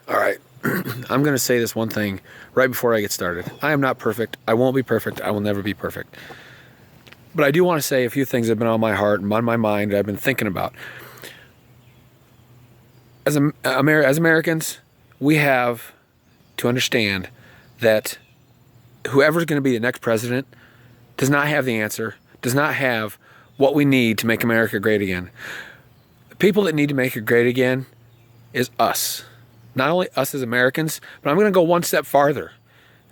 All right. I'm going to say this one thing right before I get started. I am not perfect. I won't be perfect. I will never be perfect. But I do want to say a few things that have been on my heart and on my mind that I've been thinking about. As Americans, we have to understand that whoever's going to be the next president does not have the answer, does not have what we need to make America great again. The people that need to make it great again is us. Not only us as Americans, but I'm going to go one step farther,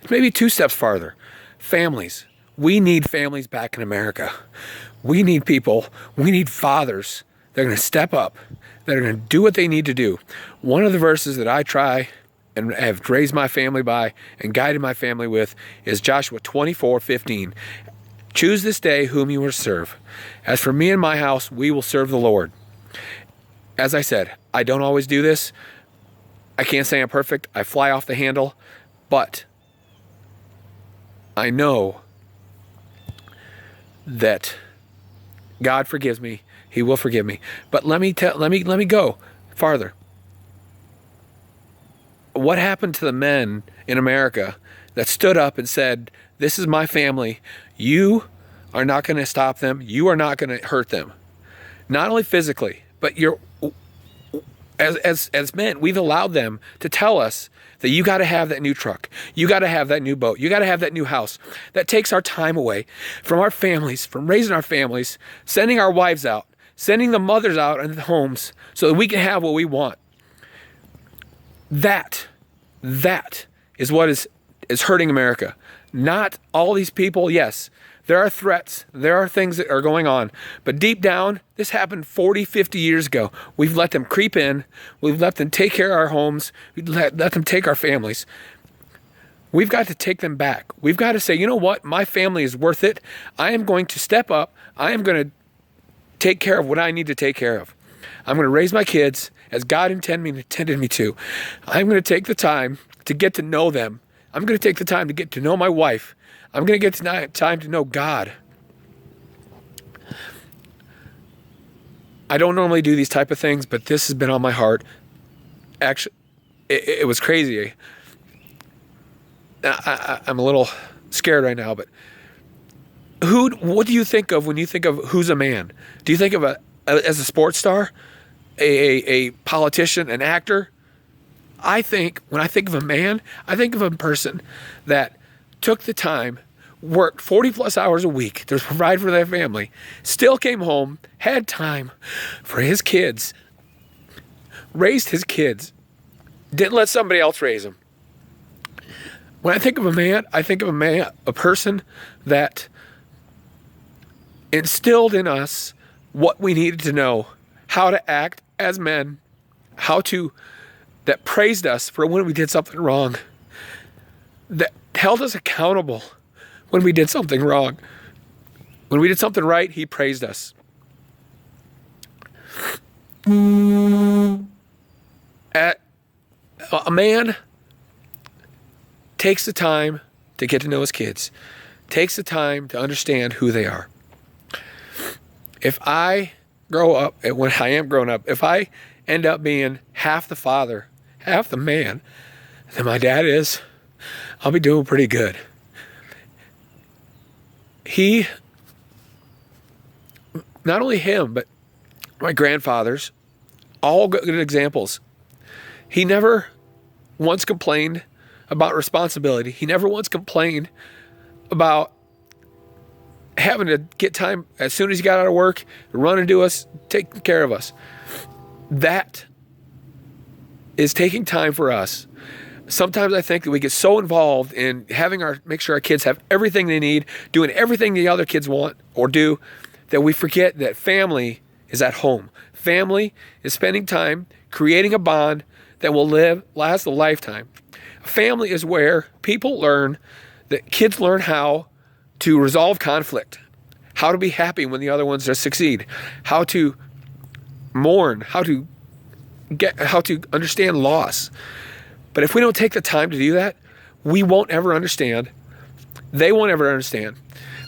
maybe two steps farther. Families. We need families back in America. We need people, we need fathers that are going to step up, that are going to do what they need to do. One of the verses that I try and have raised my family by and guided my family with is Joshua 24:15. Choose this day whom you will serve. As for me and my house, we will serve the Lord. As I said, I don't always do this. I can't say I'm perfect. I fly off the handle. But I know that God forgives me. He will forgive me. But let me go farther. What happened to the men in America that stood up and said, "This is my family. You are not going to stop them. You are not going to hurt them." Not only physically, but as men, we've allowed them to tell us that you got to have that new truck. You got to have that new boat. You got to have that new house. That takes our time away from our families, from raising our families, sending our wives out, sending the mothers out into the homes so that we can have what we want. That is what is hurting America. Not all these people. Yes, there are threats. There are things that are going on. But deep down, this happened 40, 50 years ago. We've let them creep in. We've let them take care of our homes. We've let them take our families. We've got to take them back. We've got to say, you know what? My family is worth it. I am going to step up. I am going to take care of what I need to take care of. I'm going to raise my kids as God intended me to. I'm going to take the time to get to know them. I'm going to take the time to get to know my wife. I'm going to get time to know God. I don't normally do these type of things, but this has been on my heart. Actually, it was crazy. I'm a little scared right now, but what do you think of when you think of who's a man? Do you think of as a sports star, a politician, an actor? When I think of a man, I think of a person that took the time, worked 40 plus hours a week to provide for their family, still came home, had time for his kids, raised his kids, didn't let somebody else raise them. When I think of a man, I think of a person that instilled in us what we needed to know, how to act as men, that praised us for when we did something wrong, that held us accountable when we did something wrong. When we did something right, he praised us. A man takes the time to get to know his kids, takes the time to understand who they are. If I grow up, and when I am grown up, if I end up being half the father, half the man that my dad is, I'll be doing pretty good. Not only him, but my grandfathers, all good examples. He never once complained about responsibility. He never once complained about having to get time as soon as he got out of work, run and do us, take care of us. That is taking time for us. Sometimes I think that we get so involved in make sure our kids have everything they need, doing everything the other kids want or do, that we forget that family is at home. Family is spending time creating a bond that will last a lifetime. Family is where kids learn how to resolve conflict, how to be happy when the other ones succeed, how to mourn, how to understand loss. But if we don't take the time to do that, we won't ever understand. They won't ever understand.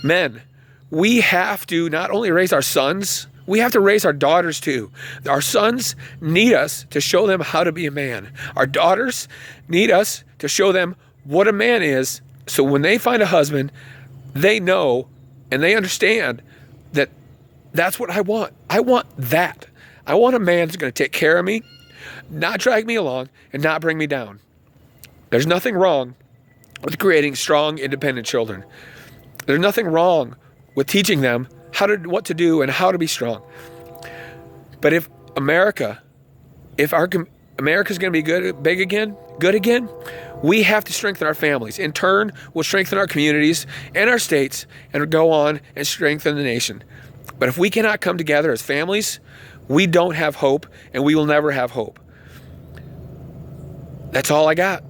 Men, we have to not only raise our sons We have to raise our daughters too. Our sons need us to show them how to be a man. Our daughters need us to show them what a man is, so when they find a husband, they know and they understand that that's what I want. I want that. I want a man who's going to take care of me, not drag me along, and not bring me down. There's nothing wrong with creating strong, independent children. There's nothing wrong with teaching them what to do and how to be strong. But if America's going to be good again, we have to strengthen our families. In turn, we'll strengthen our communities and our states and go on and strengthen the nation. But if we cannot come together as families, we don't have hope, and we will never have hope. That's all I got.